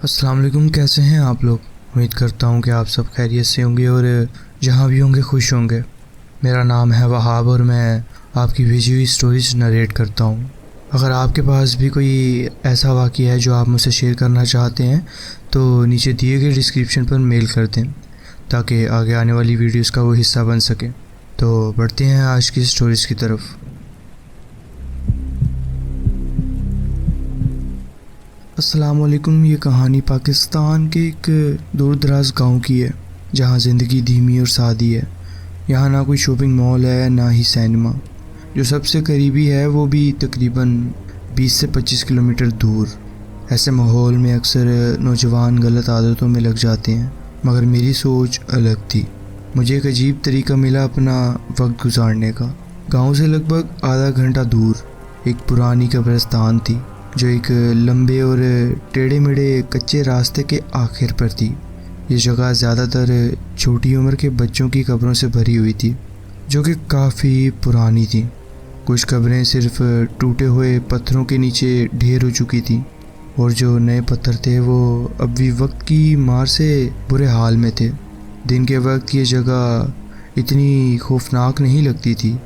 अस्सलाम वालेकुम। कैसे हैं आप लोग? उम्मीद करता हूँ कि आप सब खैरियत से होंगे और जहाँ भी होंगे खुश होंगे। मेरा नाम है वहाब और मैं आपकी भेजी हुई स्टोरीज नरेट करता हूँ। अगर आपके पास भी कोई ऐसा वाक़या है जो आप मुझसे शेयर करना चाहते हैं तो नीचे दिए गए डिस्क्रिप्शन पर मेल कर दें ताकि आगे आने वाली वीडियोस का वो हिस्सा बन सके। तो बढ़ते हैं आज की स्टोरीज़ की तरफ। अस्सलाम वालेकुम। ये कहानी पाकिस्तान के एक दूर दराज गाँव की है जहाँ ज़िंदगी धीमी और सादी है। यहाँ ना कोई शॉपिंग मॉल है ना ही सिनेमा। जो सबसे करीबी है वो भी तकरीबन 20 से 25 किलोमीटर दूर। ऐसे माहौल में अक्सर नौजवान गलत आदतों में लग जाते हैं, मगर मेरी सोच अलग थी। मुझे एक अजीब तरीका मिला अपना वक्त गुजारने का। गांव से लगभग आधा घंटा दूर एक पुरानी कब्रिस्तान थी जो एक लंबे और टेढ़े मेढ़े कच्चे रास्ते के आखिर पर थी। ये जगह ज़्यादातर छोटी उम्र के बच्चों की कब्रों से भरी हुई थी जो कि काफ़ी पुरानी थी। कुछ कब्रें सिर्फ टूटे हुए पत्थरों के नीचे ढेर हो चुकी थी और जो नए पत्थर थे वो अब भी वक्त की मार से बुरे हाल में थे। दिन के वक्त ये जगह इतनी खौफनाक नहीं लगती थी,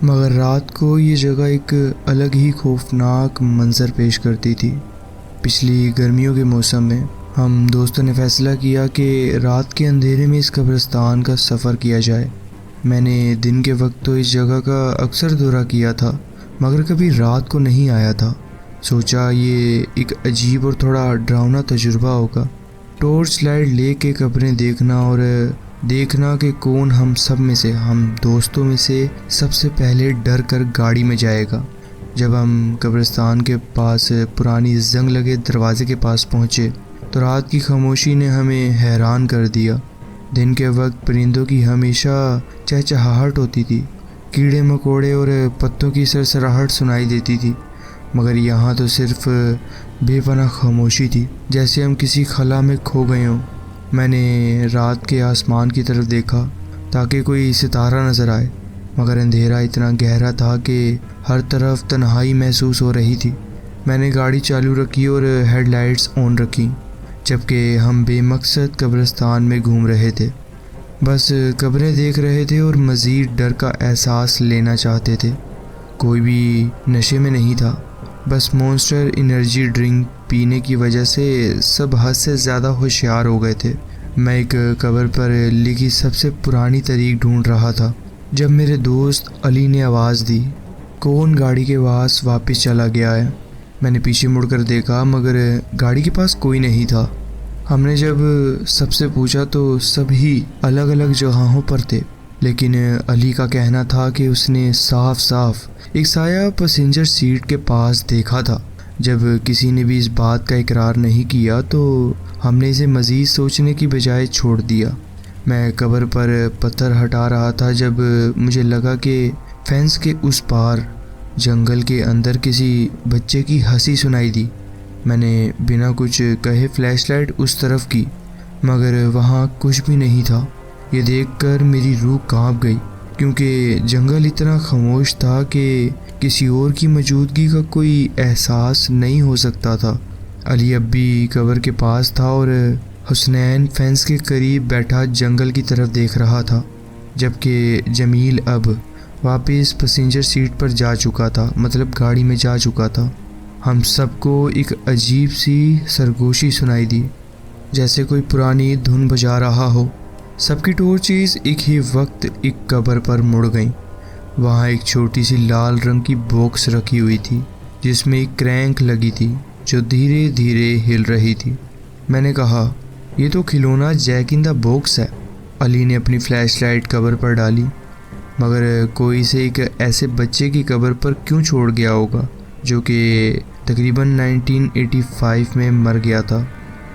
मगर रात को ये जगह एक अलग ही खौफनाक मंजर पेश करती थी। पिछली गर्मियों के मौसम में हम दोस्तों ने फैसला किया कि रात के अंधेरे में इस कब्रिस्तान का सफ़र किया जाए। मैंने दिन के वक्त तो इस जगह का अक्सर दौरा किया था, मगर कभी रात को नहीं आया था। सोचा ये एक अजीब और थोड़ा डरावना तजुर्बा होगा। टॉर्च लाइट ले के कब्रें देखना और देखना कि कौन हम सब में से, हम दोस्तों में से सबसे पहले डर कर गाड़ी में जाएगा। जब हम कब्रिस्तान के पास पुरानी जंग लगे दरवाजे के पास पहुँचे तो रात की खामोशी ने हमें हैरान कर दिया। दिन के वक्त परिंदों की हमेशा चहचहाहट होती थी, कीड़े मकोड़े और पत्तों की सरसराहट सुनाई देती थी, मगर यहाँ तो सिर्फ बेपनाह खामोशी थी, जैसे हम किसी खला में खो गए हों। मैंने रात के आसमान की तरफ देखा ताकि कोई सितारा नज़र आए, मगर अंधेरा इतना गहरा था कि हर तरफ तन्हाई महसूस हो रही थी। मैंने गाड़ी चालू रखी और हेडलाइट्स ऑन रखी, जबकि हम बेमकसद कब्रिस्तान में घूम रहे थे। बस कब्रें देख रहे थे और मज़ीद डर का एहसास लेना चाहते थे। कोई भी नशे में नहीं था, बस मॉन्स्टर एनर्जी ड्रिंक पीने की वजह से सब हद से ज़्यादा होशियार हो गए थे। मैं एक कब्र पर लिखी सबसे पुरानी तारीख ढूंढ रहा था जब मेरे दोस्त अली ने आवाज़ दी, कौन गाड़ी के पास वापस चला गया है। मैंने पीछे मुड़कर देखा, मगर गाड़ी के पास कोई नहीं था। हमने जब सबसे पूछा तो सभी अलग अलग जगहों पर थे, लेकिन अली का कहना था कि उसने साफ साफ एक साया पैसेंजर सीट के पास देखा था। जब किसी ने भी इस बात का इकरार नहीं किया तो हमने इसे मज़ीद सोचने की बजाय छोड़ दिया। मैं कब्र पर पत्थर हटा रहा था जब मुझे लगा कि फेंस के उस पार जंगल के अंदर किसी बच्चे की हंसी सुनाई दी। मैंने बिना कुछ कहे फ्लैशलाइट उस तरफ की, मगर वहाँ कुछ भी नहीं था। ये देखकर मेरी रूह कांप गई, क्योंकि जंगल इतना खामोश था कि किसी और की मौजूदगी का कोई एहसास नहीं हो सकता था। अली अब भी कब्र के पास था और हुसनैन फेंस के करीब बैठा जंगल की तरफ देख रहा था, जबकि जमील अब वापस पैसेंजर सीट पर जा चुका था, मतलब गाड़ी में जा चुका था। हम सबको एक अजीब सी सरगोशी सुनाई दी, जैसे कोई पुरानी धुन बजा रहा हो। सबकी टॉर्चेस एक ही वक्त एक कब्र पर मुड़ गईं। वहाँ एक छोटी सी लाल रंग की बॉक्स रखी हुई थी जिसमें एक क्रैंक लगी थी जो धीरे धीरे हिल रही थी। मैंने कहा, ये तो खिलौना जैक इन द बॉक्स है। अली ने अपनी फ्लैशलाइट कब्र पर डाली, मगर कोई से एक ऐसे बच्चे की कब्र पर क्यों छोड़ गया होगा जो कि तकरीबन 1985 में मर गया था।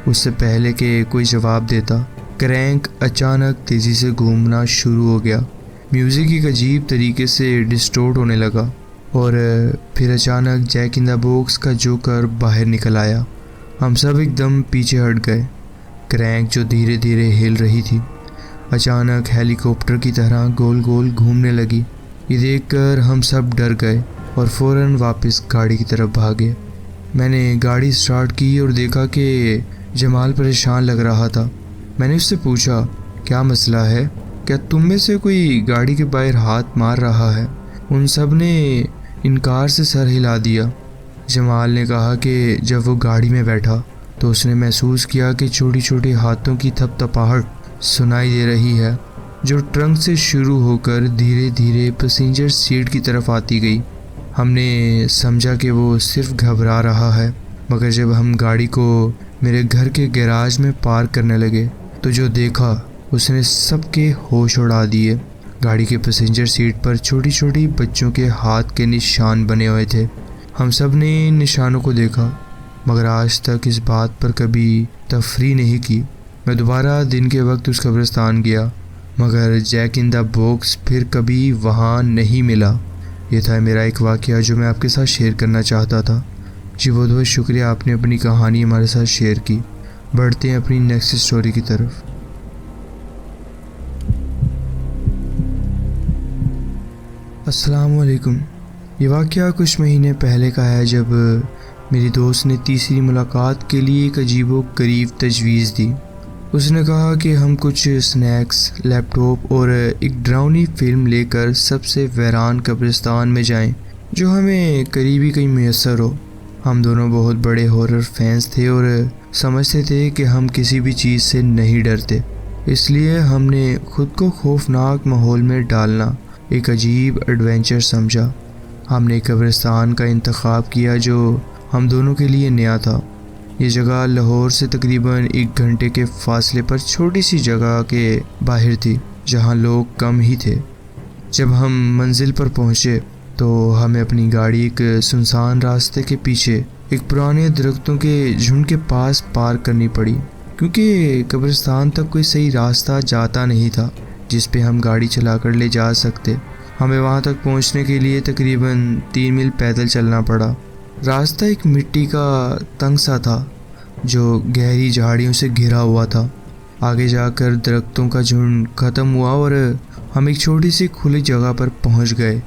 उससे पहले कि कोई जवाब देता, क्रैंक अचानक तेज़ी से घूमना शुरू हो गया। म्यूज़िक एक अजीब तरीके से डिस्टोर्ट होने लगा और फिर अचानक जैक इन द बॉक्स का जोकर बाहर निकल आया। हम सब एकदम पीछे हट गए। क्रैंक जो धीरे धीरे हिल रही थी अचानक हेलीकॉप्टर की तरह गोल गोल घूमने लगी। ये देखकर हम सब डर गए और फ़ौरन वापस गाड़ी की तरफ भागे। मैंने गाड़ी स्टार्ट की और देखा कि जमाल परेशान लग रहा था। मैंने उससे पूछा, क्या मसला है? क्या तुम में से कोई गाड़ी के बाहर हाथ मार रहा है? उन सब ने इनकार से सर हिला दिया। जमाल ने कहा कि जब वो गाड़ी में बैठा तो उसने महसूस किया कि छोटी छोटी हाथों की थपथपाहट सुनाई दे रही है, जो ट्रंक से शुरू होकर धीरे धीरे पैसेंजर सीट की तरफ आती गई। हमने समझा कि वो सिर्फ घबरा रहा है, मगर जब हम गाड़ी को मेरे घर के गैराज में पार्क करने लगे तो जो देखा उसने सबके होश उड़ा दिए। गाड़ी के पैसेंजर सीट पर छोटी छोटी बच्चों के हाथ के निशान बने हुए थे। हम सब ने इन निशानों को देखा, मगर आज तक इस बात पर कभी तफरीह नहीं की। मैं दोबारा दिन के वक्त उस कब्रिस्तान गया, मगर जैक इन द बॉक्स फिर कभी वहाँ नहीं मिला। ये था मेरा एक वाक़या जो मैं आपके साथ शेयर करना चाहता था। जी बहुत बहुत शुक्रिया, आपने अपनी कहानी हमारे साथ शेयर की। बढ़ते हैं अपनी नेक्स्ट स्टोरी की तरफ। अस्सलाम वालेकुम। ये वाक़या कुछ महीने पहले का है, जब मेरी दोस्त ने तीसरी मुलाकात के लिए एक अजीबो गरीब तजवीज़ दी। उसने कहा कि हम कुछ स्नैक्स, लैपटॉप और एक डरावनी फिल्म लेकर सबसे वीरान कब्रिस्तान में जाएं, जो हमें करीबी कहीं मैसर हो। हम दोनों बहुत बड़े हॉरर फैंस थे और समझते थे कि हम किसी भी चीज़ से नहीं डरते, इसलिए हमने खुद को खौफनाक माहौल में डालना एक अजीब एडवेंचर समझा। हमने कब्रिस्तान का इंतखाब किया जो हम दोनों के लिए नया था। ये जगह लाहौर से तकरीबन 1 घंटे के फासले पर छोटी सी जगह के बाहर थी, जहाँ लोग कम ही थे। जब हम मंजिल पर पहुँचे तो हमें अपनी गाड़ी एक सुनसान रास्ते के पीछे एक पुराने दरख्तों के झुंड के पास पार्क करनी पड़ी, क्योंकि कब्रिस्तान तक कोई सही रास्ता जाता नहीं था जिस पे हम गाड़ी चलाकर ले जा सकते। हमें वहाँ तक पहुँचने के लिए तकरीबन 3 मील पैदल चलना पड़ा। रास्ता एक मिट्टी का तंग सा था जो गहरी झाड़ियों से घिरा हुआ था। आगे जाकर दरख्तों का झुंड ख़त्म हुआ और हम एक छोटी सी खुली जगह पर पहुँच गए,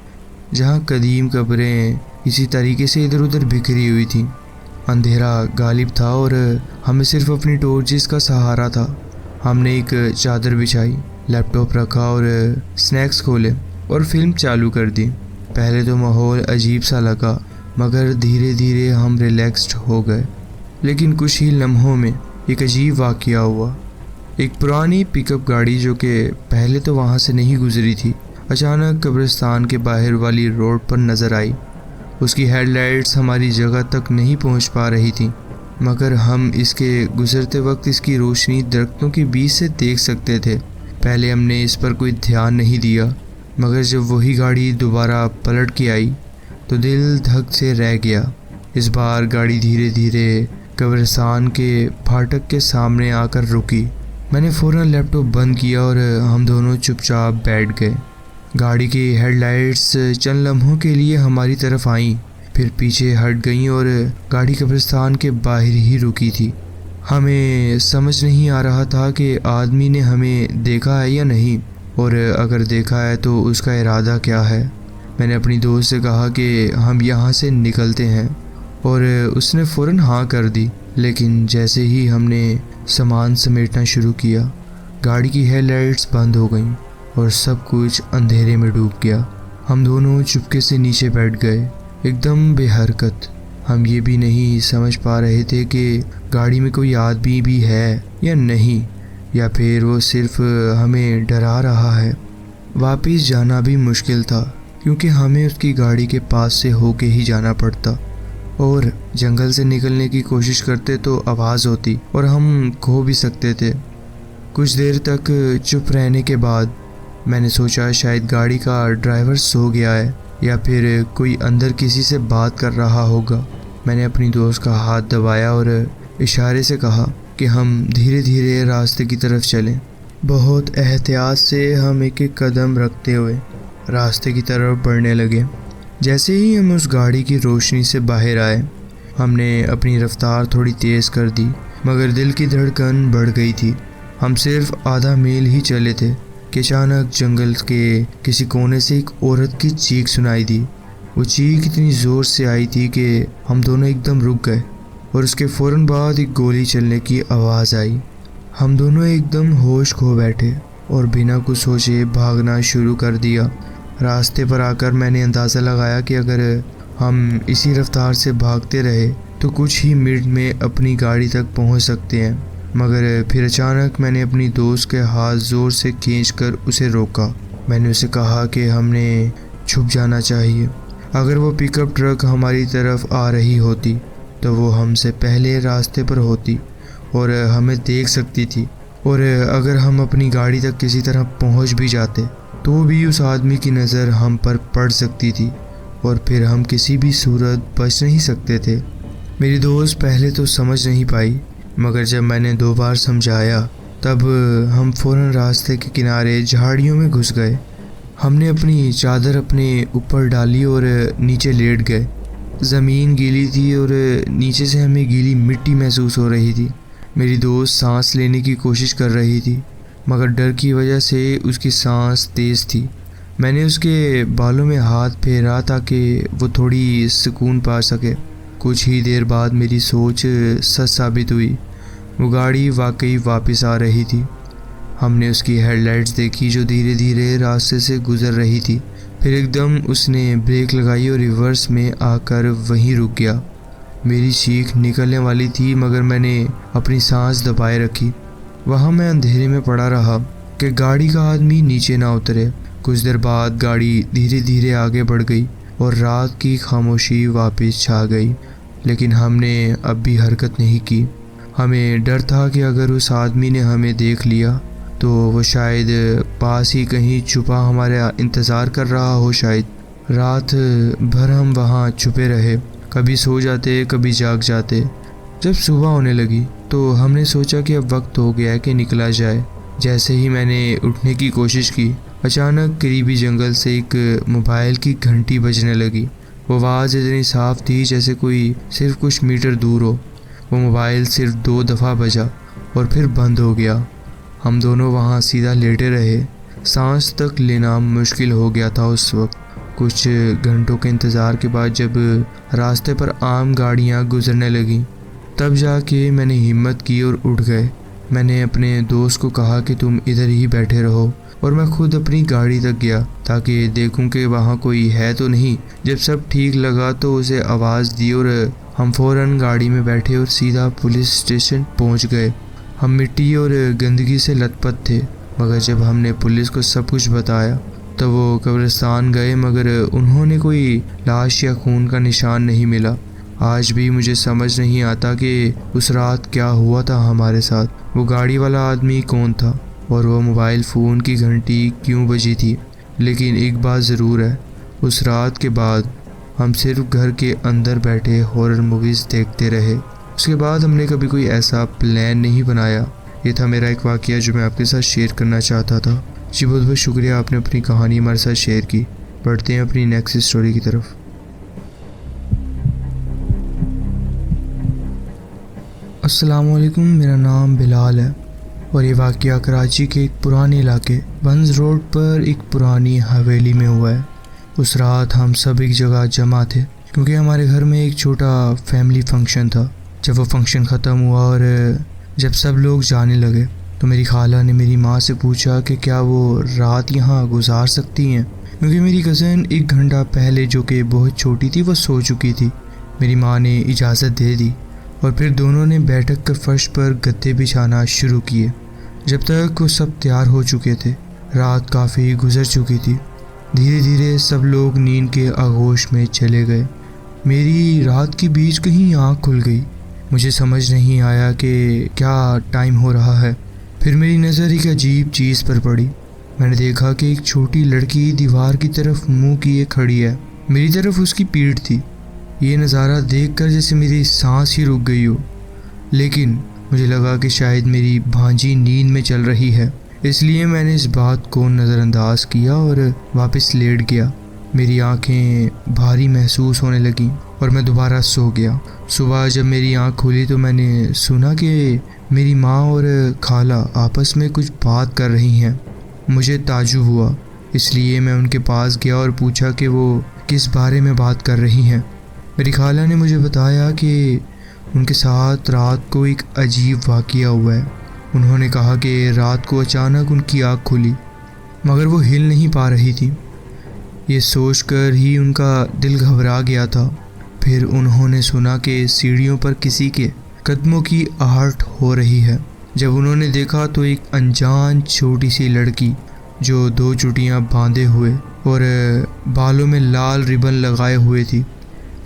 जहाँ कदीम कब्रें इसी तरीके से इधर उधर बिखरी हुई थीं। अंधेरा गालिब था और हमें सिर्फ अपनी टॉर्चेस का सहारा था। हमने एक चादर बिछाई, लैपटॉप रखा और स्नैक्स खोले और फिल्म चालू कर दी। पहले तो माहौल अजीब सा लगा, मगर धीरे धीरे हम रिलैक्स्ड हो गए। लेकिन कुछ ही लम्हों में एक अजीब वाक़या हुआ। एक पुरानी पिकअप गाड़ी जो कि पहले तो वहाँ से नहीं गुजरी थी, अचानक कब्रिस्तान के बाहर वाली रोड पर नज़र आई। उसकी हेडलाइट्स हमारी जगह तक नहीं पहुँच पा रही थी, मगर हम इसके गुजरते वक्त इसकी रोशनी दरख्तों के बीच से देख सकते थे। पहले हमने इस पर कोई ध्यान नहीं दिया, मगर जब वही गाड़ी दोबारा पलट के आई तो दिल धक से रह गया। इस बार गाड़ी धीरे धीरे कब्रिस्तान के फाटक के सामने आकर रुकी। मैंने फ़ौरन लैपटॉप बंद किया और हम दोनों चुपचाप बैठ गए। गाड़ी की हेडलाइट्स चंद लम्हों के लिए हमारी तरफ आईं, फिर पीछे हट गईं और गाड़ी कब्रिस्तान के बाहर ही रुकी थी। हमें समझ नहीं आ रहा था कि आदमी ने हमें देखा है या नहीं, और अगर देखा है तो उसका इरादा क्या है। मैंने अपनी दोस्त से कहा कि हम यहाँ से निकलते हैं, और उसने फ़ौरन हाँ कर दी। लेकिन जैसे ही हमने सामान समेटना शुरू किया, गाड़ी की हेडलाइट्स बंद हो गईं और सब कुछ अंधेरे में डूब गया। हम दोनों चुपके से नीचे बैठ गए, एकदम बेहरकत। हम ये भी नहीं समझ पा रहे थे कि गाड़ी में कोई आदमी भी है या नहीं, या फिर वो सिर्फ हमें डरा रहा है। वापस जाना भी मुश्किल था, क्योंकि हमें उसकी गाड़ी के पास से होके ही जाना पड़ता, और जंगल से निकलने की कोशिश करते तो आवाज़ होती और हम खो भी सकते थे। कुछ देर तक चुप रहने के बाद मैंने सोचा शायद गाड़ी का ड्राइवर सो गया है या फिर कोई अंदर किसी से बात कर रहा होगा। मैंने अपनी दोस्त का हाथ दबाया और इशारे से कहा कि हम धीरे धीरे रास्ते की तरफ चलें। बहुत एहतियात से हम एक एक कदम रखते हुए रास्ते की तरफ बढ़ने लगे। जैसे ही हम उस गाड़ी की रोशनी से बाहर आए, हमने अपनी रफ्तार थोड़ी तेज़ कर दी, मगर दिल की धड़कन बढ़ गई थी। हम सिर्फ आधा मील ही चले थे कि अचानक जंगल के किसी कोने से एक औरत की चीख सुनाई दी। वो चीख इतनी ज़ोर से आई थी कि हम दोनों एकदम रुक गए। और उसके फ़ौरन बाद एक गोली चलने की आवाज़ आई। हम दोनों एकदम होश खो बैठे और बिना कुछ सोचे भागना शुरू कर दिया। रास्ते पर आकर मैंने अंदाज़ा लगाया कि अगर हम इसी रफ्तार से भागते रहे तो कुछ ही मिनट में अपनी गाड़ी तक पहुंच सकते हैं। मगर फिर अचानक मैंने अपनी दोस्त के हाथ ज़ोर से खींचकर उसे रोका। मैंने उसे कहा कि हमने छुप जाना चाहिए। अगर वो पिकअप ट्रक हमारी तरफ आ रही होती तो वो हमसे पहले रास्ते पर होती और हमें देख सकती थी, और अगर हम अपनी गाड़ी तक किसी तरह पहुंच भी जाते तो भी उस आदमी की नज़र हम पर पड़ सकती थी और फिर हम किसी भी सूरत बच नहीं सकते थे। मेरी दोस्त पहले तो समझ नहीं पाई, मगर जब मैंने 2 बार समझाया तब हम फ़ौरन रास्ते के किनारे झाड़ियों में घुस गए। हमने अपनी चादर अपने ऊपर डाली और नीचे लेट गए। ज़मीन गीली थी और नीचे से हमें गीली मिट्टी महसूस हो रही थी। मेरी दोस्त सांस लेने की कोशिश कर रही थी, मगर डर की वजह से उसकी सांस तेज़ थी। मैंने उसके बालों में हाथ फेरा ताकि वो थोड़ी सुकून पा सके। कुछ ही देर बाद मेरी सोच सच साबित हुई। वो गाड़ी वाकई वापस आ रही थी। हमने उसकी हेडलाइट्स देखी जो धीरे धीरे रास्ते से गुजर रही थी। फिर एकदम उसने ब्रेक लगाई और रिवर्स में आकर वहीं रुक गया। मेरी चीख निकलने वाली थी, मगर मैंने अपनी सांस दबाए रखी। वहाँ मैं अंधेरे में पड़ा रहा कि गाड़ी का आदमी नीचे ना उतरे। कुछ देर बाद गाड़ी धीरे धीरे आगे बढ़ गई और रात की खामोशी वापस छा गई, लेकिन हमने अब भी हरकत नहीं की। हमें डर था कि अगर उस आदमी ने हमें देख लिया तो वो शायद पास ही कहीं छुपा हमारा इंतज़ार कर रहा हो। शायद रात भर हम वहाँ छुपे रहे, कभी सो जाते कभी जाग जाते। जब सुबह होने लगी तो हमने सोचा कि अब वक्त हो गया है कि निकला जाए। जैसे ही मैंने उठने की कोशिश की, अचानक करीबी जंगल से एक मोबाइल की घंटी बजने लगी। वो आवाज़ इतनी साफ थी जैसे कोई सिर्फ कुछ मीटर दूर हो। वो मोबाइल सिर्फ 2 दफ़ा बजा और फिर बंद हो गया। हम दोनों वहाँ सीधा लेटे रहे। सांस तक लेना मुश्किल हो गया था उस वक्त। कुछ घंटों के इंतज़ार के बाद जब रास्ते पर आम गाड़ियाँ गुजरने लगीं, तब जाके मैंने हिम्मत की और उठ गए। मैंने अपने दोस्त को कहा कि तुम इधर ही बैठे रहो, और मैं खुद अपनी गाड़ी तक गया ताकि देखूं कि वहाँ कोई है तो नहीं। जब सब ठीक लगा तो उसे आवाज़ दी और हम फ़ौरन गाड़ी में बैठे और सीधा पुलिस स्टेशन पहुँच गए। हम मिट्टी और गंदगी से लथपथ थे, मगर जब हमने पुलिस को सब कुछ बताया तो वो कब्रिस्तान गए, मगर उन्होंने कोई लाश या खून का निशान नहीं मिला। आज भी मुझे समझ नहीं आता कि उस रात क्या हुआ था हमारे साथ। वो गाड़ी वाला आदमी कौन था और वो मोबाइल फ़ोन की घंटी क्यों बजी थी। लेकिन एक बात ज़रूर है, उस रात के बाद हम सिर्फ घर के अंदर बैठे हॉरर मूवीज़ देखते रहे। उसके बाद हमने कभी कोई ऐसा प्लान नहीं बनाया। ये था मेरा एक वाक़या जो मैं आपके साथ शेयर करना चाहता था। जी बहुत बहुत शुक्रिया, आपने अपनी कहानी हमारे साथ शेयर की। बढ़ते हैं अपनी नेक्स्ट स्टोरी की तरफ। अस्सलाम वालेकुम, मेरा नाम बिलाल है और ये वाक़या कराची के एक पुराने इलाके बंज रोड पर एक पुरानी हवेली में हुआ है। उस रात हम सब एक जगह जमा थे क्योंकि हमारे घर में एक छोटा फैमिली फंक्शन था। जब वो फंक्शन ख़त्म हुआ और जब सब लोग जाने लगे तो मेरी खाला ने मेरी माँ से पूछा कि क्या वो रात यहाँ गुजार सकती हैं, क्योंकि मेरी कज़न 1 घंटा पहले, जो कि बहुत छोटी थी, वो सो चुकी थी। मेरी माँ ने इजाज़त दे दी और फिर दोनों ने बैठक कर फर्श पर गद्दे बिछाना शुरू किए। जब तक वो सब तैयार हो चुके थे, रात काफ़ी गुजर चुकी थी। धीरे धीरे सब लोग नींद के आगोश में चले गए। मेरी रात के बीच कहीं आँख खुल गई। मुझे समझ नहीं आया कि क्या टाइम हो रहा है। फिर मेरी नज़र एक अजीब चीज़ पर पड़ी। मैंने देखा कि एक छोटी लड़की दीवार की तरफ मुंह किए खड़ी है। मेरी तरफ उसकी पीठ थी। ये नज़ारा देखकर जैसे मेरी सांस ही रुक गई हो, लेकिन मुझे लगा कि शायद मेरी भांजी नींद में चल रही है, इसलिए मैंने इस बात को नज़रअंदाज किया और वापस लेट गया। मेरी आंखें भारी महसूस होने लगीं और मैं दोबारा सो गया। सुबह जब मेरी आंख खुली तो मैंने सुना कि मेरी माँ और खाला आपस में कुछ बात कर रही हैं। मुझे ताज्जुब हुआ, इसलिए मैं उनके पास गया और पूछा कि वो किस बारे में बात कर रही हैं। मेरी खाला ने मुझे बताया कि उनके साथ रात को एक अजीब वाक़या हुआ है। उन्होंने कहा कि रात को अचानक उनकी आँख खुली, मगर वो हिल नहीं पा रही थी। ये सोचकर ही उनका दिल घबरा गया था। फिर उन्होंने सुना कि सीढ़ियों पर किसी के कदमों की आहट हो रही है। जब उन्होंने देखा तो एक अनजान छोटी सी लड़की जो 2 चुटियाँ बांधे हुए और बालों में लाल रिबन लगाए हुए थी,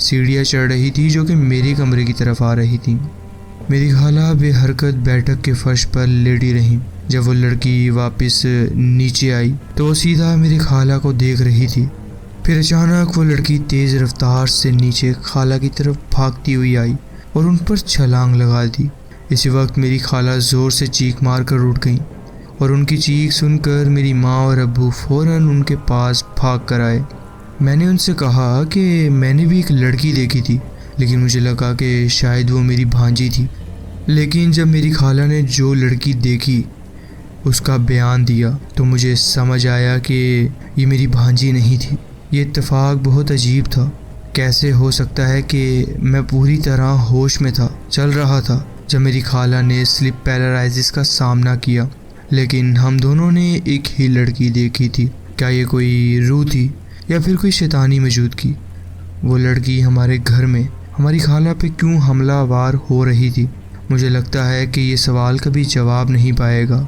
सीढ़ियाँ चढ़ रही थी जो कि मेरे कमरे की तरफ आ रही थी। मेरी खाला बेहरकत बैठक के फर्श पर लेटी रही। जब वो लड़की वापस नीचे आई तो वो सीधा मेरी खाला को देख रही थी। फिर अचानक वो लड़की तेज़ रफ्तार से नीचे खाला की तरफ भागती हुई आई और उन पर छलांग लगा दी। इसी वक्त मेरी खाला ज़ोर से चीख मार कर उठ गई और उनकी चीख सुनकर मेरी माँ और अब्बू फ़ौरन उनके पास भाग कर आए। मैंने उनसे कहा कि मैंने भी एक लड़की देखी थी, लेकिन मुझे लगा कि शायद वो मेरी भांजी थी। लेकिन जब मेरी खाला ने जो लड़की देखी उसका बयान दिया तो मुझे समझ आया कि ये मेरी भांजी नहीं थी। ये इत्तेफाक बहुत अजीब था। कैसे हो सकता है कि मैं पूरी तरह होश में था, चल रहा था जब मेरी खाला ने स्लिप पैरालिसिस का सामना किया, लेकिन हम दोनों ने एक ही लड़की देखी थी। क्या ये कोई रूह थी या फिर कोई शैतानी मौजूदगी? वो लड़की हमारे घर में हमारी खाला पे क्यों हमलावर हो रही थी? मुझे लगता है कि ये सवाल कभी जवाब नहीं पाएगा।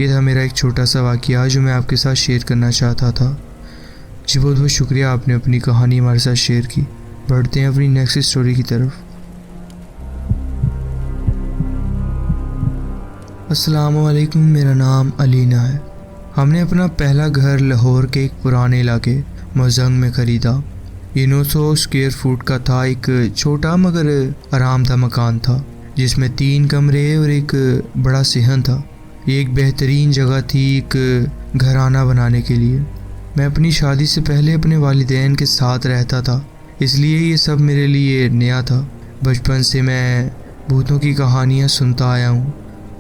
ये था मेरा एक छोटा सा वाक़या जो मैं आपके साथ शेयर करना चाहता था। जी बहुत बहुत शुक्रिया, आपने अपनी कहानी हमारे साथ शेयर की। बढ़ते हैं अपनी नेक्स्ट स्टोरी की तरफ। अस्सलाम वालेकुम, मेरा नाम अलीना है। हमने अपना पहला घर लाहौर के एक पुराने इलाके मोजंग में ख़रीदा। ये 900 स्क्वायर फुट का था। एक छोटा मगर आरामदा मकान था जिसमें 3 कमरे और एक बड़ा सेहन था। ये एक बेहतरीन जगह थी एक घराना बनाने के लिए। मैं अपनी शादी से पहले अपने वालिदैन के साथ रहता था, इसलिए ये सब मेरे लिए नया था। बचपन से मैं भूतों की कहानियाँ सुनता आया हूँ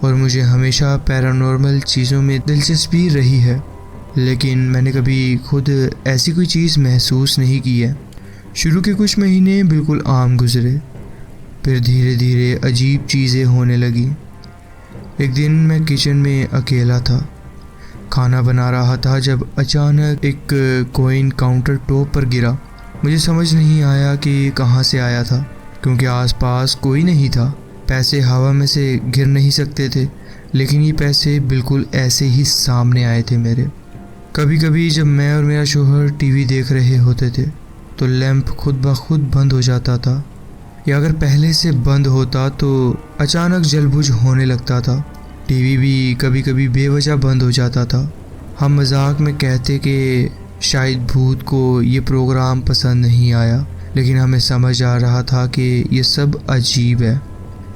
और मुझे हमेशा पैरानॉर्मल चीज़ों में दिलचस्पी रही है, लेकिन मैंने कभी खुद ऐसी कोई चीज़ महसूस नहीं की है। शुरू के कुछ महीने बिल्कुल आम गुजरे, फिर धीरे धीरे अजीब चीज़ें होने लगी। एक दिन मैं किचन में अकेला था, खाना बना रहा था, जब अचानक एक कॉइन काउंटर टॉप पर गिरा। मुझे समझ नहीं आया कि कहाँ से आया था, क्योंकि आसपास कोई नहीं था। पैसे हवा में से गिर नहीं सकते थे, लेकिन ये पैसे बिल्कुल ऐसे ही सामने आए थे मेरे। कभी कभी जब मैं और मेरा शौहर टीवी देख रहे होते थे तो लैंप खुद ब खुद बंद हो जाता था, या अगर पहले से बंद होता तो अचानक जलबुझ होने लगता था। टीवी भी कभी कभी बेवजह बंद हो जाता था। हम मजाक में कहते कि शायद भूत को ये प्रोग्राम पसंद नहीं आया, लेकिन हमें समझ आ रहा था कि ये सब अजीब है।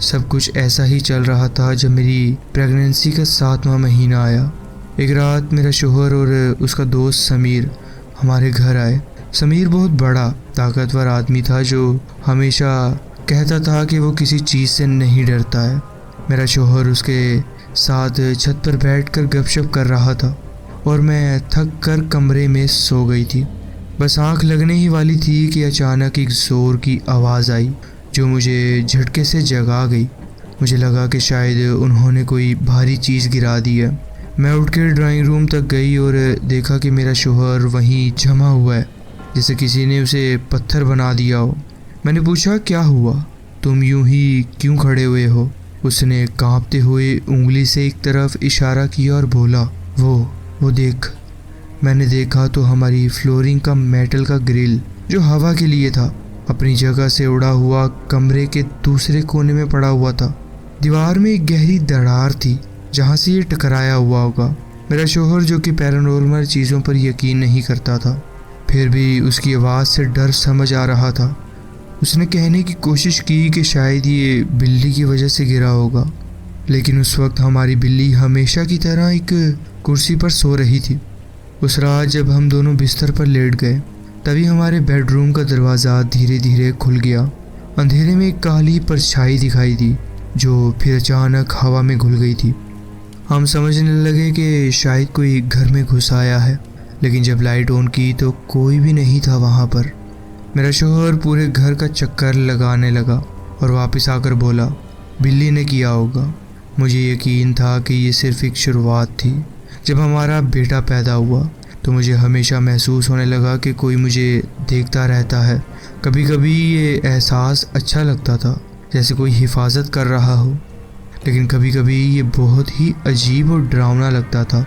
सब कुछ ऐसा ही चल रहा था जब मेरी प्रेगनेंसी का 7वां महीना आया। एक रात मेरा शौहर और उसका दोस्त समीर हमारे घर आए। समीर बहुत बड़ा ताकतवर आदमी था जो हमेशा कहता था कि वो किसी चीज़ से नहीं डरता है। मेरा शौहर उसके साथ छत पर बैठकर गपशप कर रहा था और मैं थक कर कमरे में सो गई थी। बस आंख लगने ही वाली थी कि अचानक एक ज़ोर की आवाज़ आई जो मुझे झटके से जगा गई। मुझे लगा कि शायद उन्होंने कोई भारी चीज़ गिरा दी है। मैं उठकर ड्राइंग रूम तक गई और देखा कि मेरा शौहर वहीं जमा हुआ है, जैसे किसी ने उसे पत्थर बना दिया हो। मैंने पूछा, क्या हुआ, तुम यूं ही क्यों खड़े हुए हो? उसने कांपते हुए उंगली से एक तरफ इशारा किया और बोला, वो देख। मैंने देखा तो हमारी फ्लोरिंग का मेटल का ग्रिल जो हवा के लिए था अपनी जगह से उड़ा हुआ कमरे के दूसरे कोने में पड़ा हुआ था। दीवार में एक गहरी दरार थी जहाँ से ये टकराया हुआ होगा। मेरा शौहर जो कि पैरानॉर्मल चीज़ों पर यकीन नहीं करता था, फिर भी उसकी आवाज़ से डर समझ आ रहा था। उसने कहने की कोशिश की कि शायद ये बिल्ली की वजह से गिरा होगा, लेकिन उस वक्त हमारी बिल्ली हमेशा की तरह एक कुर्सी पर सो रही थी। उस रात जब हम दोनों बिस्तर पर लेट गए तभी हमारे बेडरूम का दरवाज़ा धीरे धीरे खुल गया। अंधेरे में एक काली परछाई दिखाई दी जो फिर अचानक हवा में घुल गई थी। हम समझने लगे कि शायद कोई घर में घुस आया है, लेकिन जब लाइट ऑन की तो कोई भी नहीं था वहाँ पर। मेरा शौहर पूरे घर का चक्कर लगाने लगा और वापस आकर बोला, बिल्ली ने किया होगा। मुझे यकीन था कि ये सिर्फ एक शुरुआत थी। जब हमारा बेटा पैदा हुआ तो मुझे हमेशा महसूस होने लगा कि कोई मुझे देखता रहता है। कभी कभी ये एहसास अच्छा लगता था, जैसे कोई हिफाजत कर रहा हो, लेकिन कभी कभी ये बहुत ही अजीब और डरावना लगता था।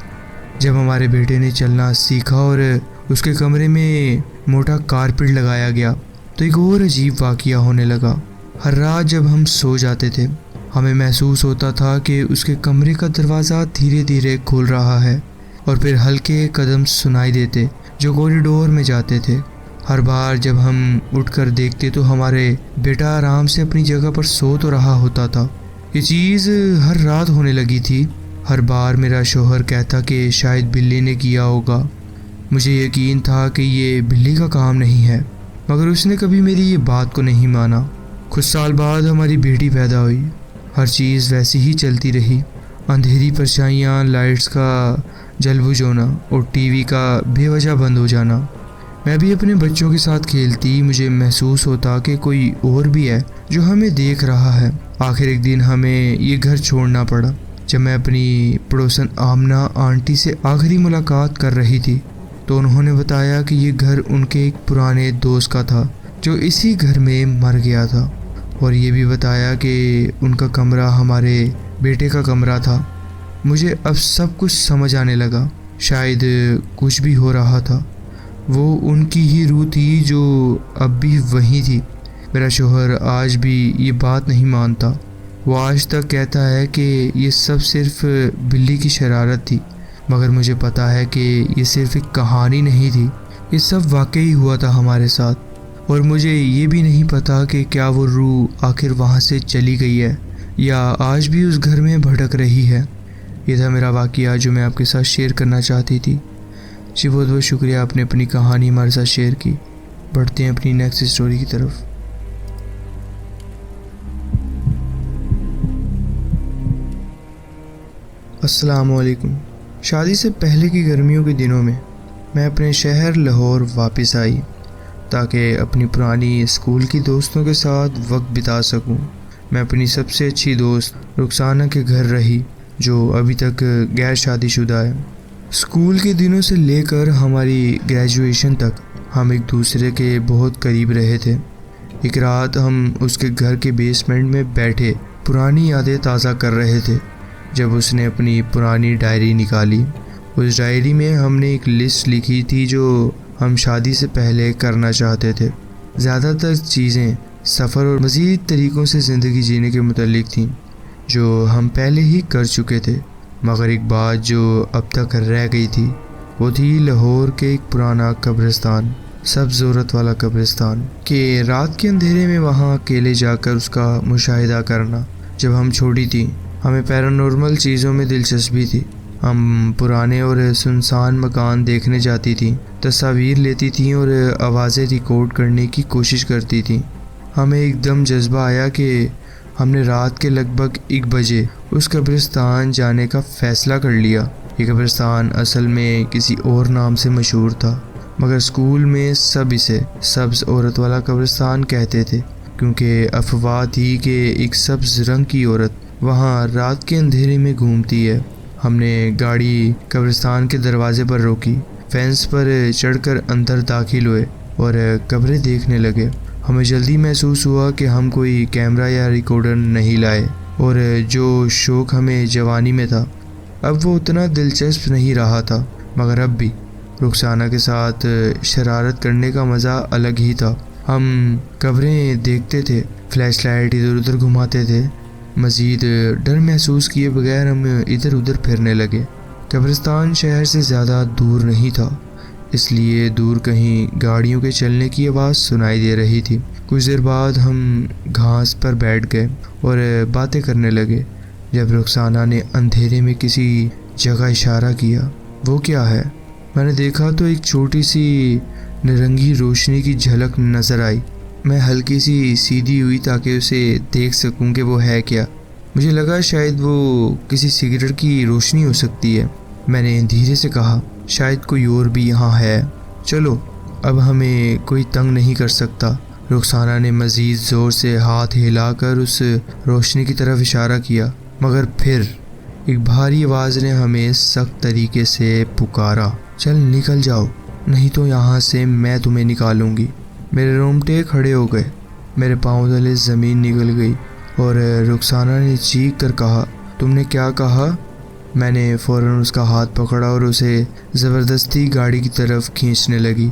जब हमारे बेटे ने चलना सीखा और उसके कमरे में मोटा कारपेट लगाया गया तो एक और अजीब वाक़या होने लगा। हर रात जब हम सो जाते थे, हमें महसूस होता था कि उसके कमरे का दरवाज़ा धीरे धीरे खुल रहा है और फिर हल्के कदम सुनाई देते जो कॉरिडोर में जाते थे। हर बार जब हम उठकर देखते तो हमारे बेटा आराम से अपनी जगह पर सो तो रहा होता था। ये चीज़ हर रात होने लगी थी। हर बार मेरा शौहर कहता कि शायद बिल्ली ने किया होगा। मुझे यकीन था कि ये बिल्ली का काम नहीं है, मगर उसने कभी मेरी ये बात को नहीं माना। कुछ साल बाद हमारी बेटी पैदा हुई। हर चीज़ वैसी ही चलती रही। अंधेरी परछाइयाँ, लाइट्स का जल बुझ होना और टीवी का बेवजह बंद हो जाना। मैं भी अपने बच्चों के साथ खेलती। मुझे महसूस होता कि कोई और भी है जो हमें देख रहा है। आखिर एक दिन हमें ये घर छोड़ना पड़ा। जब मैं अपनी पड़ोसन आमना आंटी से आखिरी मुलाकात कर रही थी तो उन्होंने बताया कि ये घर उनके एक पुराने दोस्त का था जो इसी घर में मर गया था, और ये भी बताया कि उनका कमरा हमारे बेटे का कमरा था। मुझे अब सब कुछ समझ आने लगा। शायद कुछ भी हो रहा था। वो उनकी ही रूह थी जो अब भी वहीं थी। मेरा शौहर आज भी ये बात नहीं मानता। वो आज तक कहता है कि ये सब सिर्फ बिल्ली की शरारत थी, मगर मुझे पता है कि ये सिर्फ एक कहानी नहीं थी। ये सब वाकई हुआ था हमारे साथ, और मुझे ये भी नहीं पता कि क्या वो रूह आखिर वहाँ से चली गई है या आज भी उस घर में भटक रही है। ये था मेरा वाकया जो मैं आपके साथ शेयर करना चाहती थी। जी बहुत बहुत शुक्रिया, आपने अपनी कहानी हमारे साथ शेयर की। बढ़ते हैं अपनी नेक्स्ट स्टोरी की तरफ। अस्सलामुअलैकुम। शादी से पहले की गर्मियों के दिनों में मैं अपने शहर लाहौर वापस आई ताकि अपनी पुरानी स्कूल की दोस्तों के साथ वक्त बिता सकूं। मैं अपनी सबसे अच्छी दोस्त रुखसाना के घर रही जो अभी तक गैर शादीशुदा है। स्कूल के दिनों से लेकर हमारी ग्रेजुएशन तक हम एक दूसरे के बहुत करीब रहे थे। एक रात हम उसके घर के बेसमेंट में बैठे पुरानी यादें ताज़ा कर रहे थे जब उसने अपनी पुरानी डायरी निकाली। उस डायरी में हमने एक लिस्ट लिखी थी जो हम शादी से पहले करना चाहते थे। ज़्यादातर चीज़ें सफ़र और मज़ीद तरीक़ों से ज़िंदगी जीने के मुतालिक थीं जो हम पहले ही कर चुके थे, मगर एक बात जो अब तक रह गई थी वो थी लाहौर के एक पुराना कब्रिस्तान, सब्ज़ ज़रूरत वाला कब्रिस्तान के रात के अंधेरे में वहाँ अकेले जाकर उसका मुशाहिदा करना। जब हम छोटी थी हमें पैरानॉर्मल चीज़ों में दिलचस्पी थी। हम पुराने और सुनसान मकान देखने जाती थी, तस्वीर लेती थी और आवाज़ें रिकॉर्ड करने की कोशिश करती थी। हमें एकदम जज्बा आया कि हमने रात के लगभग 1 बजे उस कब्रिस्तान जाने का फ़ैसला कर लिया। ये कब्रिस्तान असल में किसी और नाम से मशहूर था, मगर स्कूल में सब इसे सब्ज़ औरत वाला कब्रिस्तान कहते थे क्योंकि अफवाह थी कि एक सब्ज़ रंग की औरत वहाँ रात के अंधेरे में घूमती है। हमने गाड़ी कब्रिस्तान के दरवाजे पर रोकी, फेंस पर चढ़कर अंदर दाखिल हुए और कब्रें देखने लगे। हमें जल्दी महसूस हुआ कि हम कोई कैमरा या रिकॉर्डर नहीं लाए, और जो शौक़ हमें जवानी में था अब वो उतना दिलचस्प नहीं रहा था। मगर अब भी रुखसाना के साथ शरारत करने का मज़ा अलग ही था। हम कब्रें देखते थे, फ्लैशलाइट इधर उधर घुमाते थे। मज़ीद डर महसूस किए बगैर हम इधर उधर फिरने लगे। कब्रिस्तान शहर से ज़्यादा दूर नहीं था, इसलिए दूर कहीं गाड़ियों के चलने की आवाज़ सुनाई दे रही थी। कुछ देर बाद हम घास पर बैठ गए और बातें करने लगे जब रुखसाना ने अंधेरे में किसी जगह इशारा किया। वो क्या है? मैंने देखा तो एक छोटी सी नारंगी रोशनी की झलक नज़र आई। मैं हल्की सी सीधी हुई ताकि उसे देख सकूं कि वो है क्या। मुझे लगा शायद वो किसी सिगरेट की रोशनी हो सकती है। मैंने धीरे से कहा, शायद कोई और भी यहाँ है। चलो, अब हमें कोई तंग नहीं कर सकता। रुखसाना ने मज़ीद ज़ोर से हाथ हिलाकर उस रोशनी की तरफ इशारा किया, मगर फिर एक भारी आवाज़ ने हमें सख्त तरीके से पुकारा, चल निकल जाओ, नहीं तो यहाँ से मैं तुम्हें निकालूंगी। मेरे रोंगटे खड़े हो गए, मेरे पाँव तले ज़मीन निकल गई और रुखसाना ने चीख कर कहा, तुमने क्या कहा? मैंने फ़ौरन उसका हाथ पकड़ा और उसे ज़बरदस्ती गाड़ी की तरफ खींचने लगी।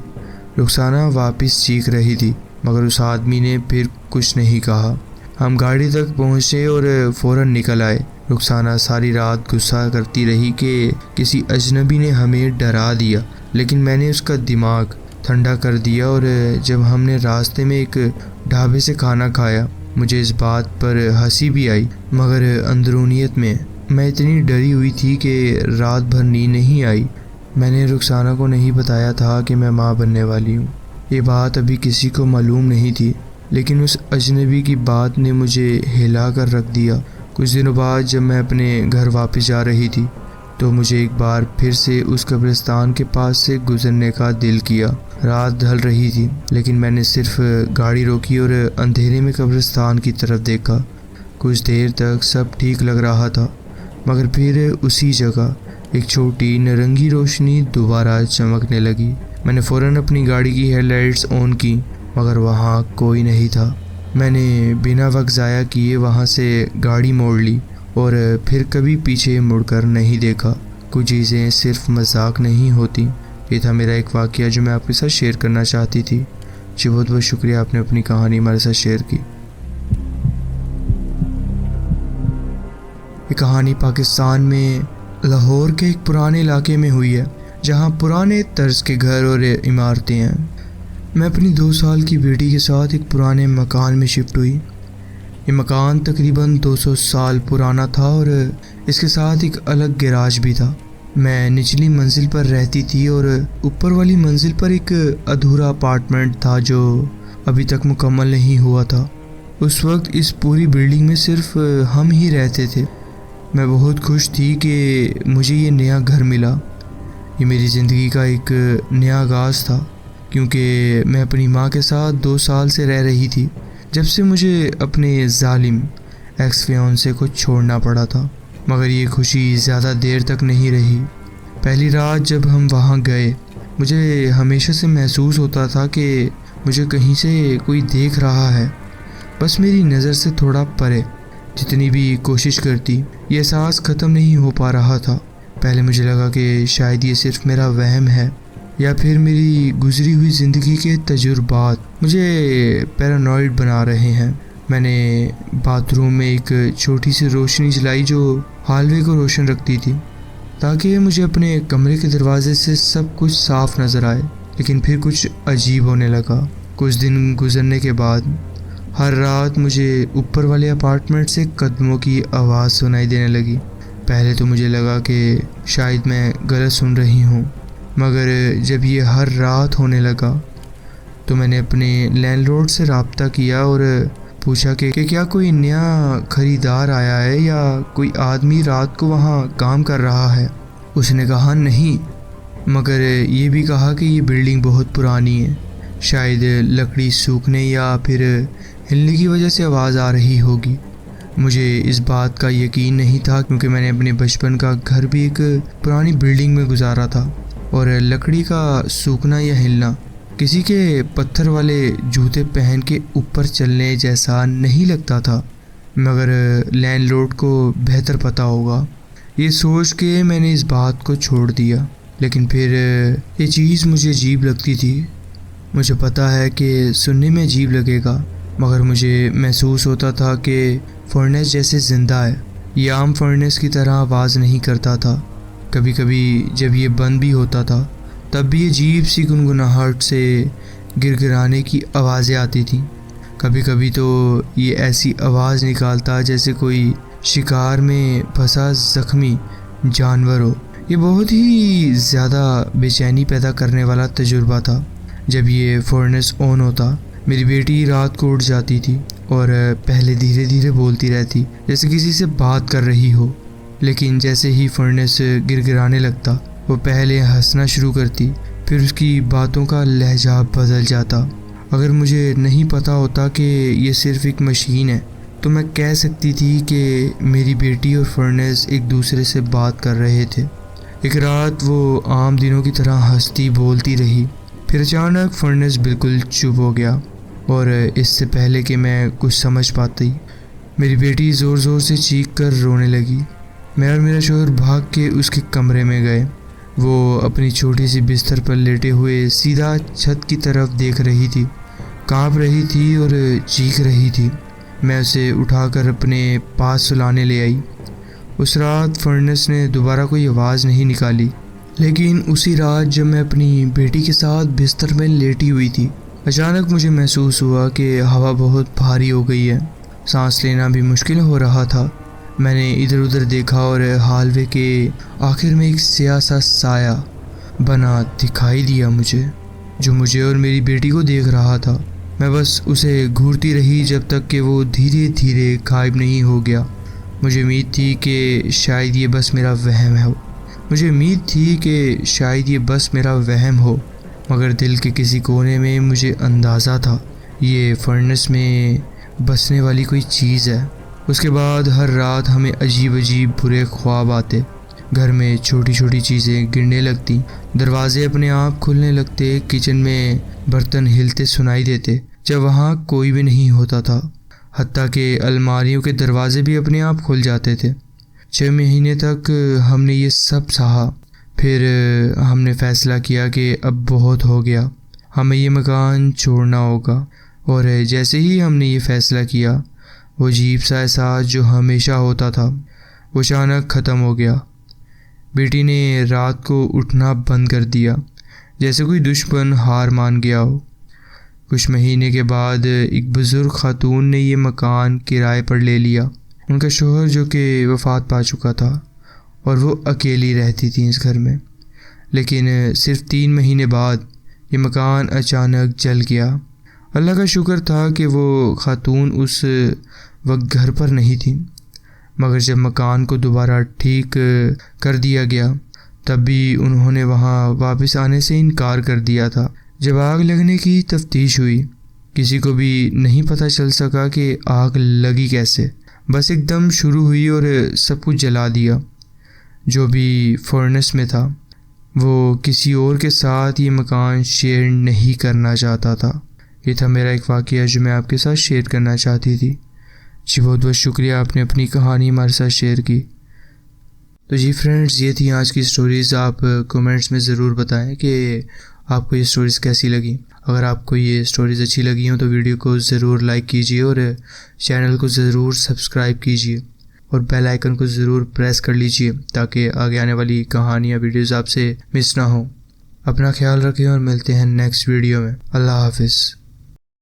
रुखसाना वापस चीख रही थी, मगर उस आदमी ने फिर कुछ नहीं कहा। हम गाड़ी तक पहुँचे और फ़ौरन निकल आए। रुखसाना सारी रात गुस्सा करती रही कि किसी अजनबी ने हमें डरा दिया, लेकिन मैंने उसका दिमाग ठंडा कर दिया और जब हमने रास्ते में एक ढाबे से खाना खाया, मुझे इस बात पर हंसी भी आई, मगर अंदरूनियत में मैं इतनी डरी हुई थी कि रात भर नींद नहीं आई। मैंने रुखसाना को नहीं बताया था कि मैं माँ बनने वाली हूँ। ये बात अभी किसी को मालूम नहीं थी, लेकिन उस अजनबी की बात ने मुझे हिला कर रख दिया। कुछ दिनों बाद जब मैं अपने घर वापस जा रही थी तो मुझे एक बार फिर से उस कब्रिस्तान के पास से गुजरने का दिल किया। रात ढल रही थी, लेकिन मैंने सिर्फ गाड़ी रोकी और अंधेरे में कब्रिस्तान की तरफ देखा। कुछ देर तक सब ठीक लग रहा था, मगर फिर उसी जगह एक छोटी नारंगी रोशनी दोबारा चमकने लगी। मैंने फ़ौरन अपनी गाड़ी की हेडलाइट्स ऑन की, मगर वहाँ कोई नहीं था। मैंने बिना वक्त ज़ाया किए वहाँ से गाड़ी मोड़ ली और फिर कभी पीछे मुड़कर नहीं देखा। कुछ चीज़ें सिर्फ मजाक नहीं होती। ये था मेरा एक वाक़या जो मैं आपके साथ शेयर करना चाहती थी। जी बहुत बहुत शुक्रिया, आपने अपनी कहानी हमारे साथ शेयर की। ये कहानी पाकिस्तान में लाहौर के एक पुराने इलाके में हुई है, जहाँ पुराने तर्ज के घर और इमारतें हैं। मैं अपनी 2 साल की बेटी के साथ एक पुराने मकान में शिफ्ट हुई। ये मकान तकरीबन 200 साल पुराना था और इसके साथ एक अलग गैराज भी था। मैं निचली मंजिल पर रहती थी और ऊपर वाली मंजिल पर एक अधूरा अपार्टमेंट था जो अभी तक मुकम्मल नहीं हुआ था। उस वक्त इस पूरी बिल्डिंग में सिर्फ हम ही रहते थे। मैं बहुत खुश थी कि मुझे ये नया घर मिला। ये मेरी ज़िंदगी का एक नया आगाज़ था, क्योंकि मैं अपनी माँ के साथ 2 साल से रह रही थी, जब से मुझे अपने जालिम एक्स फियांसे को छोड़ना पड़ा था। मगर ये खुशी ज़्यादा देर तक नहीं रही। पहली रात जब हम वहाँ गए, मुझे हमेशा से महसूस होता था कि मुझे कहीं से कोई देख रहा है, बस मेरी नज़र से थोड़ा परे। जितनी भी कोशिश करती, ये एहसास ख़त्म नहीं हो पा रहा था। पहले मुझे लगा कि शायद ये सिर्फ मेरा वहम है या फिर मेरी गुजरी हुई ज़िंदगी के तजुर्बात मुझे पैरानॉइड बना रहे हैं। मैंने बाथरूम में एक छोटी सी रोशनी जलाई जो हालवे को रोशन रखती थी, ताकि मुझे अपने कमरे के दरवाजे से सब कुछ साफ नज़र आए। लेकिन फिर कुछ अजीब होने लगा। कुछ दिन गुजरने के बाद हर रात मुझे ऊपर वाले अपार्टमेंट से कदमों की आवाज़ सुनाई देने लगी। पहले तो मुझे लगा कि शायद मैं गलत सुन रही हूँ, मगर जब ये हर रात होने लगा तो मैंने अपने लैंडलॉर्ड से रब्ता किया और पूछा कि क्या कोई नया ख़रीदार आया है या कोई आदमी रात को वहाँ काम कर रहा है। उसने कहा नहीं, मगर ये भी कहा कि ये बिल्डिंग बहुत पुरानी है, शायद लकड़ी सूखने या फिर हिलने की वजह से आवाज़ आ रही होगी। मुझे इस बात का यकीन नहीं था, क्योंकि मैंने अपने बचपन का घर भी एक पुरानी बिल्डिंग में गुजारा था और लकड़ी का सूखना या हिलना किसी के पत्थर वाले जूते पहन के ऊपर चलने जैसा नहीं लगता था। मगर लैंडलॉर्ड को बेहतर पता होगा, ये सोच के मैंने इस बात को छोड़ दिया। लेकिन फिर ये चीज़ मुझे अजीब लगती थी। मुझे पता है कि सुनने में अजीब लगेगा, मगर मुझे महसूस होता था कि फर्नेस जैसे ज़िंदा है। ये आम फर्नेस की तरह आवाज़ नहीं करता था। कभी कभी जब ये बंद भी होता था, तब भी अजीब सी गुनगुनाहट से गिरगिराने की आवाज़ें आती थीं। कभी कभी तो ये ऐसी आवाज़ निकालता जैसे कोई शिकार में फंसा ज़ख्मी जानवर हो। ये बहुत ही ज़्यादा बेचैनी पैदा करने वाला तजुर्बा था। जब ये फर्नेस ऑन होता, मेरी बेटी रात को उठ जाती थी और पहले धीरे धीरे बोलती रहती, जैसे किसी से बात कर रही हो। लेकिन जैसे ही फर्नेस गिरगिराने लगता, वो पहले हंसना शुरू करती, फिर उसकी बातों का लहजा बदल जाता। अगर मुझे नहीं पता होता कि ये सिर्फ एक मशीन है तो मैं कह सकती थी कि मेरी बेटी और फर्नेस एक दूसरे से बात कर रहे थे। एक रात वो आम दिनों की तरह हंसती बोलती रही, फिर अचानक फर्नेस बिल्कुल चुप हो गया और इससे पहले कि मैं कुछ समझ पाती मेरी बेटी ज़ोर ज़ोर से चीख कर रोने लगी। मैं और मेरा शोहर भाग के उसके कमरे में गए। वो अपनी छोटी सी बिस्तर पर लेटे हुए सीधा छत की तरफ देख रही थी, काँप रही थी और चीख रही थी। मैं उसे उठाकर अपने पास सुलाने ले आई। उस रात फर्नेस ने दोबारा कोई आवाज़ नहीं निकाली, लेकिन उसी रात जब मैं अपनी बेटी के साथ बिस्तर में लेटी हुई थी, अचानक मुझे महसूस हुआ कि हवा बहुत भारी हो गई है। सांस लेना भी मुश्किल हो रहा था। मैंने इधर उधर देखा और हालवे के आखिर में एक स्याह सा साया बना दिखाई दिया मुझे, जो मुझे और मेरी बेटी को देख रहा था। मैं बस उसे घूरती रही जब तक कि वो धीरे धीरे गायब नहीं हो गया। मुझे उम्मीद थी कि शायद ये बस मेरा वहम हो, मगर दिल के किसी कोने में मुझे अंदाज़ा था ये फर्नेस में बसने वाली कोई चीज़ है। उसके बाद हर रात हमें अजीब अजीब बुरे ख्वाब आते। घर में छोटी छोटी चीज़ें गिरने लगती, दरवाजे अपने आप खुलने लगते, किचन में बर्तन हिलते सुनाई देते जब वहाँ कोई भी नहीं होता था। हत्ता के अलमारियों के दरवाजे भी अपने आप खुल जाते थे। 6 महीने तक हमने ये सब सहा। फिर हमने फ़ैसला किया कि अब बहुत हो गया, हमें ये मकान छोड़ना होगा। और जैसे ही हमने ये फ़ैसला किया, वो अजीब सा एहसास जो हमेशा होता था वो अचानक ख़त्म हो गया। बेटी ने रात को उठना बंद कर दिया, जैसे कोई दुश्मन हार मान गया हो। कुछ महीने के बाद एक बुज़ुर्ग खातून ने ये मकान किराए पर ले लिया। उनका शोहर जो कि वफ़ात पा चुका था और वो अकेली रहती थी इस घर में। लेकिन सिर्फ 3 महीने बाद ये मकान अचानक जल गया। अल्लाह का शुक्र था कि वो खातून उस वक्त घर पर नहीं थी, मगर जब मकान को दोबारा ठीक कर दिया गया तब भी उन्होंने वहाँ वापस आने से इनकार कर दिया था। जब आग लगने की तफ्तीश हुई, किसी को भी नहीं पता चल सका कि आग लगी कैसे, बस एकदम शुरू हुई और सब कुछ जला दिया। जो भी फर्नेस में था वो किसी और के साथ ये मकान शेयर नहीं करना चाहता था। ये था मेरा एक वाक़या जो मैं आपके साथ शेयर करना चाहती थी। जी बहुत बहुत शुक्रिया, आपने अपनी कहानी हमारे साथ शेयर की। तो जी फ्रेंड्स, ये थी आज की स्टोरीज़। आप कमेंट्स में ज़रूर बताएं कि आपको ये स्टोरीज़ कैसी लगी। अगर आपको ये स्टोरीज़ अच्छी लगी हो तो वीडियो को ज़रूर लाइक कीजिए और चैनल को ज़रूर सब्सक्राइब कीजिए और बेल आइकन को ज़रूर प्रेस कर लीजिए ताकि आगे आने वाली कहानियाँ वीडियोज़ आपसे मिस ना हो। अपना ख्याल रखें और मिलते हैं नेक्स्ट वीडियो में। अल्लाह हाफिज़।